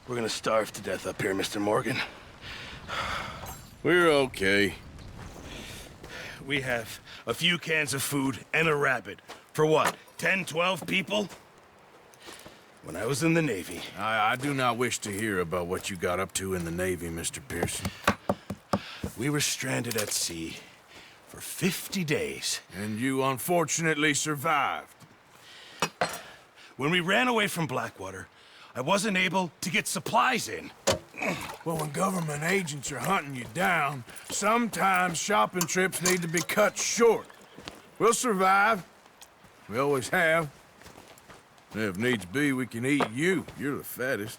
We're gonna starve to death up here, Mr. Morgan. We're okay. We have a few cans of food and a rabbit. For what, 10, 12 people? When I was in the Navy... I do not wish to hear about what you got up to in the Navy, Mr. Pearson. We were stranded at sea for 50 days. And you unfortunately survived. When we ran away from Blackwater, I wasn't able to get supplies in. Well, when government agents are hunting you down, sometimes shopping trips need to be cut short. We'll survive. We always have. If needs be, we can eat you. You're the fattest.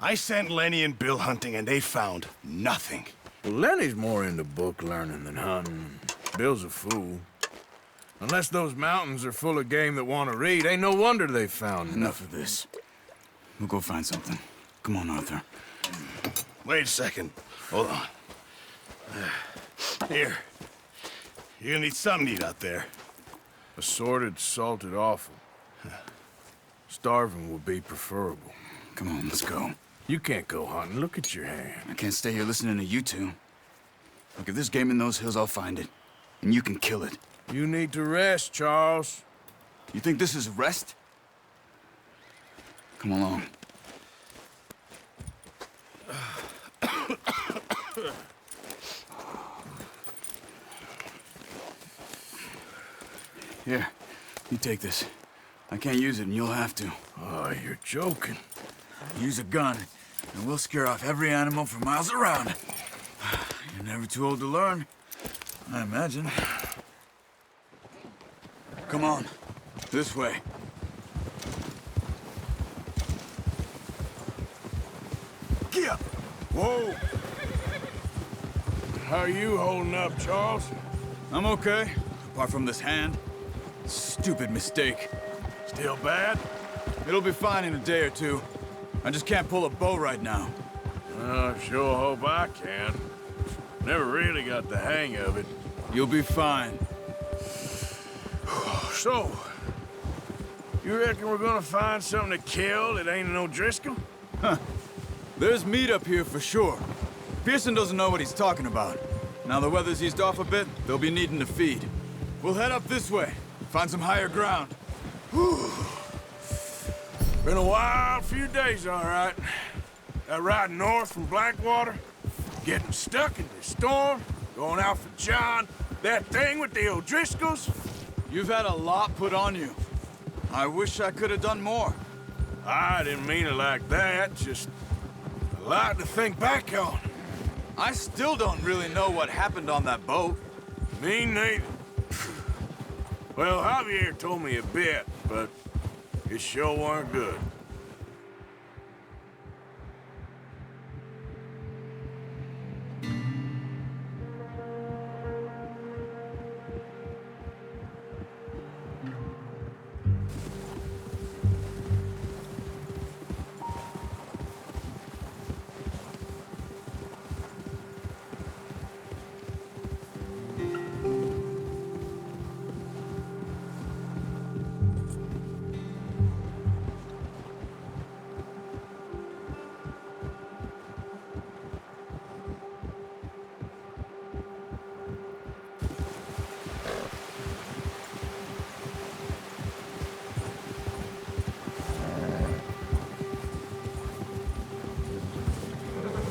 I sent Lenny and Bill hunting, and they found nothing. Well, Lenny's more into book learning than hunting. Bill's a fool. Unless those mountains are full of game that want to read, ain't no wonder they found Enough of this. We'll go find something. Come on, Arthur. Wait a second. Hold on. Here. You're gonna need something to eat out there. Assorted, salted offal. Starving would be preferable. Come on, let's go. You can't go hunting. Look at your hand. I can't stay here listening to you two. Look, if there's game in those hills, I'll find it. And you can kill it. You need to rest, Charles. You think this is rest? Come along. Here, you take this. I can't use it, and you'll have to. Oh, you're joking. Use a gun, and we'll scare off every animal for miles around. You're never too old to learn, I imagine. Come on, this way. Get up! Whoa! How are you holding up, Charles? I'm okay, apart from this hand. Stupid mistake. Still bad? It'll be fine in a day or two. I just can't pull a bow right now. I sure hope I can. Never really got the hang of it. You'll be fine. So, you reckon we're gonna find something to kill that ain't no Driscoll? Huh. There's meat up here for sure. Pearson doesn't know what he's talking about. Now the weather's eased off a bit, they'll be needing to feed. We'll head up this way, find some higher ground. Whew. Been a wild few days, all right. That ride north from Blackwater, getting stuck in this storm, going out for John, that thing with the O'Driscolls. You've had a lot put on you. I wish I could have done more. I didn't mean it like that, just a lot to think back on. I still don't really know what happened on that boat. Me neither. Well, Javier told me a bit, but it sure weren't good.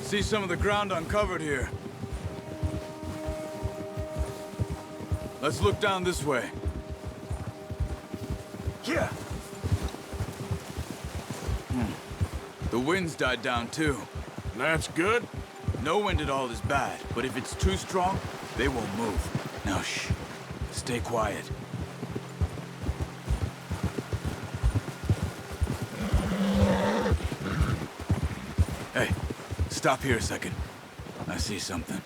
See some of the ground uncovered here. Let's look down this way. Yeah. The wind's died down too. That's good. No wind at all is bad, but if it's too strong, they won't move. Now shh. Stay quiet. Hey, stop here a second. I see something.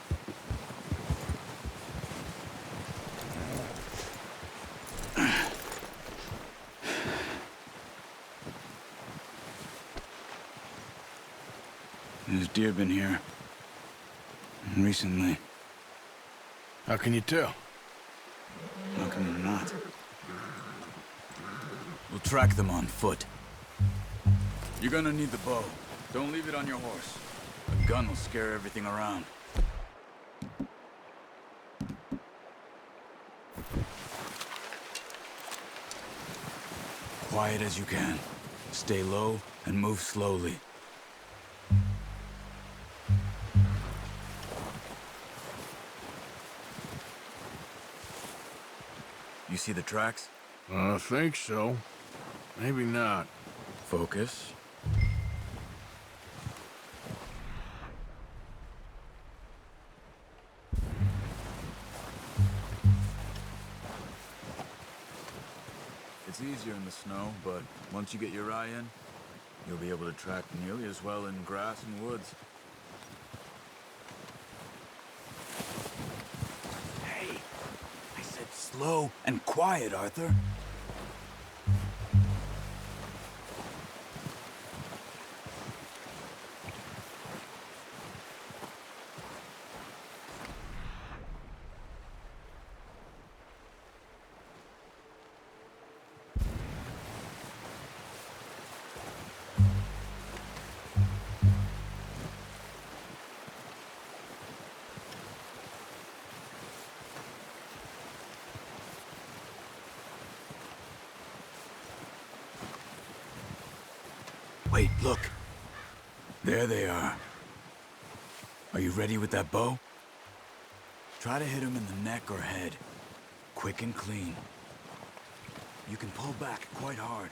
There's deer been here. Recently. How can you tell? How can you not? We'll track them on foot. You're gonna need the bow. Don't leave it on your horse. A gun will scare everything around. Quiet as you can. Stay low and move slowly. You see the tracks? I think so. Maybe not. Focus. It's easier in the snow, but once you get your eye in, you'll be able to track nearly as well in grass and woods. Hey, I said slow and quiet, Arthur. Wait, look. There they are. Are you ready with that bow? Try to hit him in the neck or head. Quick and clean. You can pull back quite hard.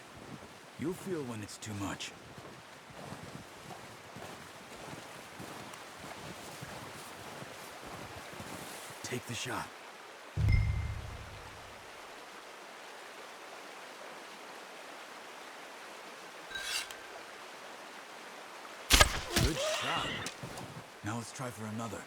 You'll feel when it's too much. Take the shot. Good shot. Now let's try for another.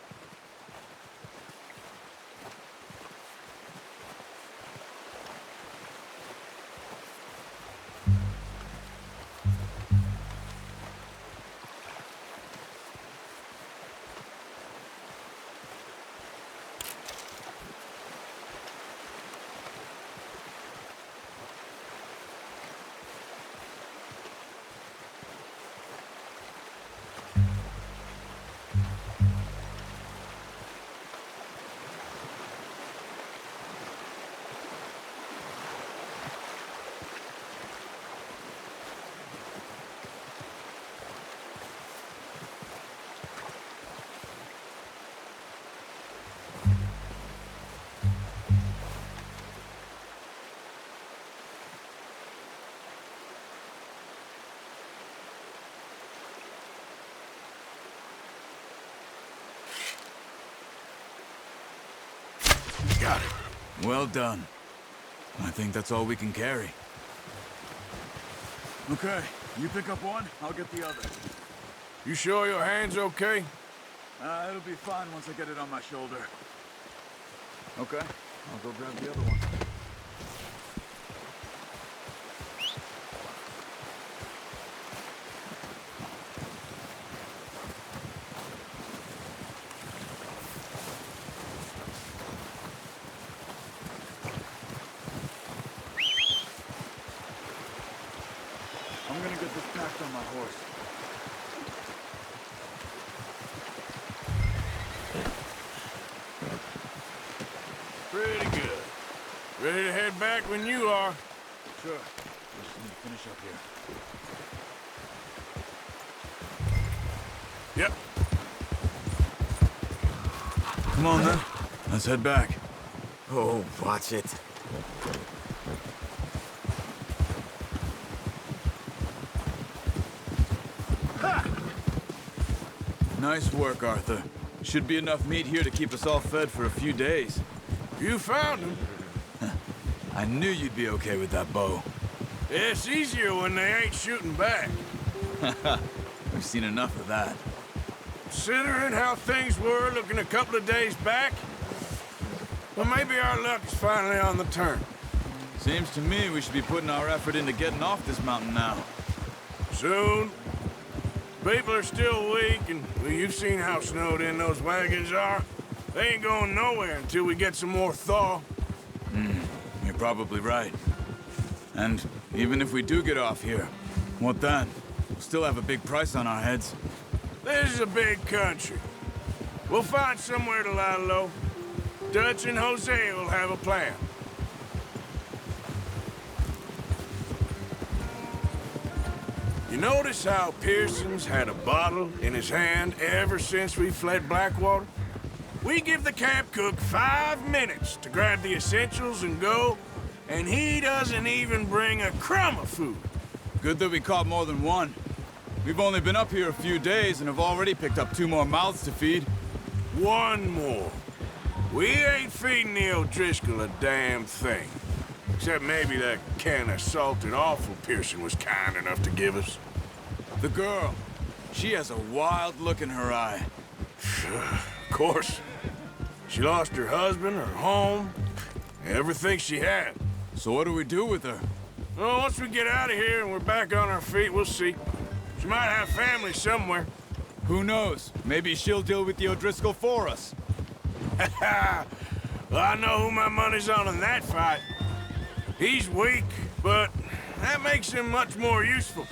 Got it. Well done. I think that's all we can carry. Okay, you pick up one, I'll get the other. You sure your hand's okay? It'll be fine once I get it on my shoulder. Okay, I'll go grab the other one. I'm gonna get this packed on my horse. Pretty good. Ready to head back when you are. Sure. Just need to finish up here. Yep. Come on, then. Let's head back. Oh, watch it. Ha! Nice work, Arthur. Should be enough meat here to keep us all fed for a few days. You found him. I knew you'd be okay with that bow. It's easier when they ain't shooting back. We've seen enough of that. Considering how things were looking a couple of days back, well, maybe our luck is finally on the turn. Seems to me we should be putting our effort into getting off this mountain now. Soon. People are still weak, and well, you've seen how snowed in those wagons are. They ain't going nowhere until we get some more thaw. You're probably right. And even if we do get off here, what then? We'll still have a big price on our heads. This is a big country. We'll find somewhere to lie low. Dutch and Jose will have a plan. You notice how Pearson's had a bottle in his hand ever since we fled Blackwater? We give the camp cook 5 minutes to grab the essentials and go, and he doesn't even bring a crumb of food. Good that we caught more than one. We've only been up here a few days and have already picked up 2 more mouths to feed. 1 more. We ain't feeding the O'Driscoll a damn thing. Except maybe that can of salted offal Pearson was kind enough to give us. The girl, she has a wild look in her eye. Of course. She lost her husband, her home, everything she had. So what do we do with her? Well, once we get out of here and we're back on our feet, we'll see. She might have family somewhere. Who knows? Maybe she'll deal with the O'Driscoll for us. Well, I know who my money's on in that fight. He's weak, but that makes him much more useful.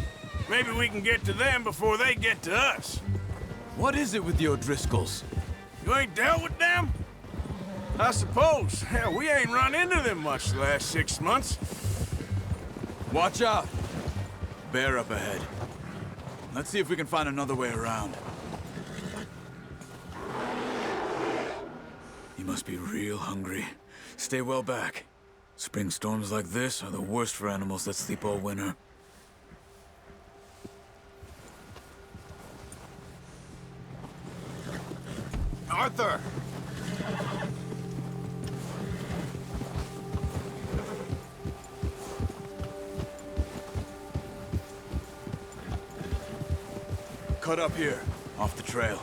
Maybe we can get to them before they get to us. What is it with the O'Driscolls? You ain't dealt with them? I suppose. Hell, we ain't run into them much the last 6 months. Watch out! Bear up ahead. Let's see if we can find another way around. You must be real hungry. Stay well back. Spring storms like this are the worst for animals that sleep all winter. Arthur! Cut up here, off the trail.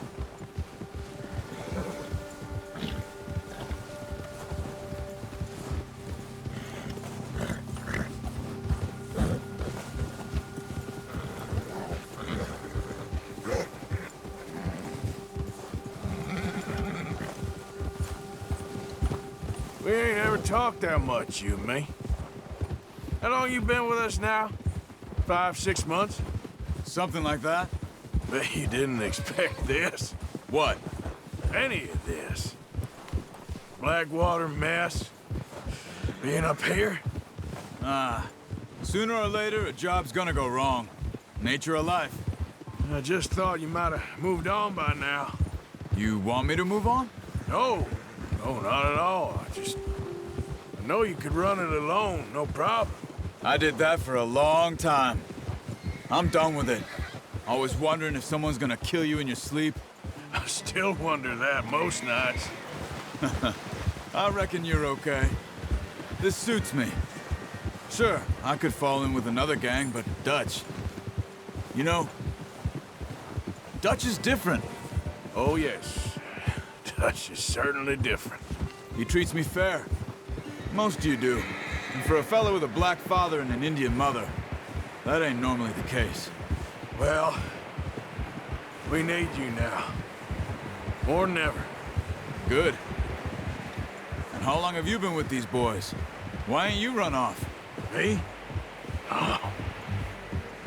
We ain't ever talked that much, you and me. How long you been with us now? 5, 6 months? Something like that? Bet you didn't expect this. What? Any of this. Blackwater mess. Being up here? Sooner or later, a job's gonna go wrong. Nature of life. I just thought you might have moved on by now. You want me to move on? No, not at all. I know you could run it alone, no problem. I did that for a long time. I'm done with it. Always wondering if someone's gonna kill you in your sleep. I still wonder that most nights. I reckon you're okay. This suits me. Sure, I could fall in with another gang, but Dutch... You know, Dutch is different. Oh, yes. Dutch is certainly different. He treats me fair. Most of you do. And for a fellow with a black father and an Indian mother, that ain't normally the case. Well, we need you now. More than ever. Good. And how long have you been with these boys? Why ain't you run off? Me? Oh,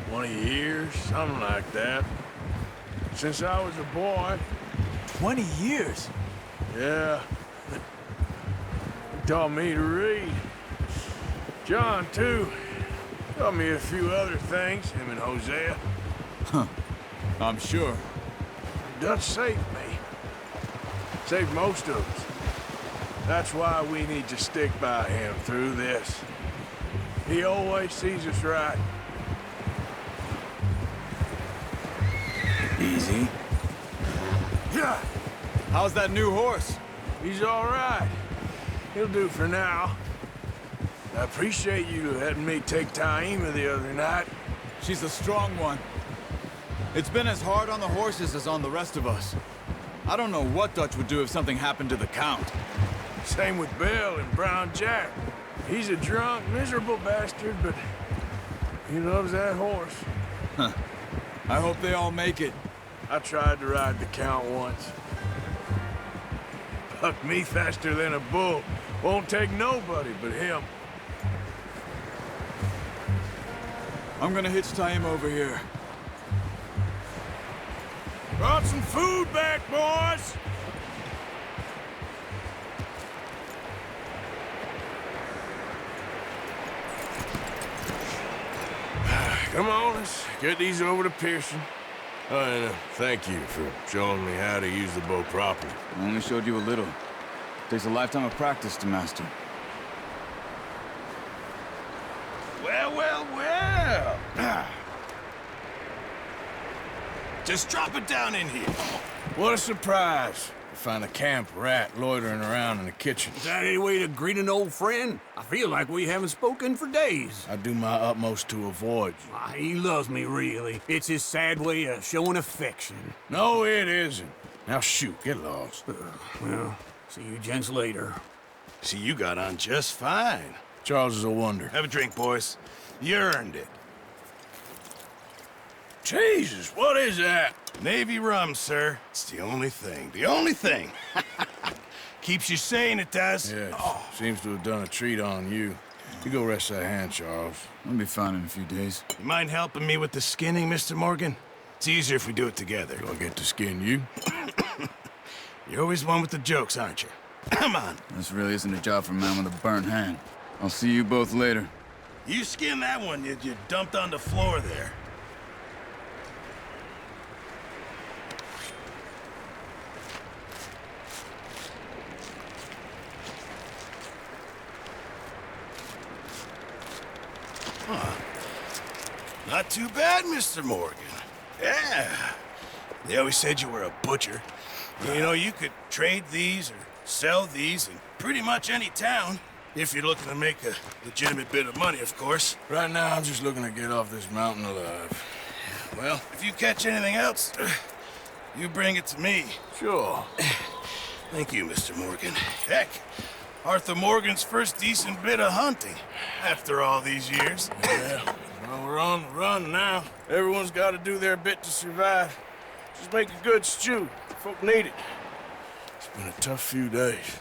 20 years, something like that. Since I was a boy. 20 years? Yeah. He taught me to read. John, too. Taught me a few other things, him and Hosea. I'm sure. Dutch saved me. Saved most of us. That's why we need to stick by him through this. He always sees us right. Easy. Yeah, How's that new horse? he's all right. He'll do for now. I appreciate you letting me take Taima the other night. She's a strong one. It's been as hard on the horses as on the rest of us. I don't know what Dutch would do if something happened to the Count. Same with Bill and Brown Jack. He's a drunk, miserable bastard, but he loves that horse. I hope they all make it. I tried to ride the Count once. Bucked me faster than a bull. Won't take nobody but him. I'm gonna hitch tie him over here. Brought some food back, boys! Come on, let's get these over to Pearson. Oh, and thank you for showing me how to use the bow properly. I only showed you a little. Takes a lifetime of practice to master. Well, well, well. Just drop it down in here. What a surprise to find a camp rat loitering around in the kitchen. Is that any way to greet an old friend? I feel like we haven't spoken for days. I do my utmost to avoid you. He loves me, really. It's his sad way of showing affection. No, it isn't. Now shoot, get lost. Well, see you gents later. See, you got on just fine. Charles is a wonder. Have a drink, boys. You earned it. Jesus, what is that? Navy rum, sir. It's the only thing. The only thing. Keeps you sane, it does. Yes, seems to have done a treat on you. You go rest that hand, Charles. I'll be fine in a few days. You mind helping me with the skinning, Mr. Morgan? It's easier if we do it together. Do I get to skin you? You're always one with the jokes, aren't you? Come on. This really isn't a job for a man with a burnt hand. I'll see you both later. You skin that one you dumped on the floor there. Not too bad, Mr. Morgan. Yeah. They always said you were a butcher. You know, you could trade these or sell these in pretty much any town. If you're looking to make a legitimate bit of money, of course. Right now, I'm just looking to get off this mountain alive. Well, if you catch anything else, you bring it to me. Sure. Thank you, Mr. Morgan. Heck, Arthur Morgan's first decent bit of hunting after all these years. Yeah, well, we're on the run now. Everyone's got to do their bit to survive. Just make a good stew. Folk need it. It's been a tough few days.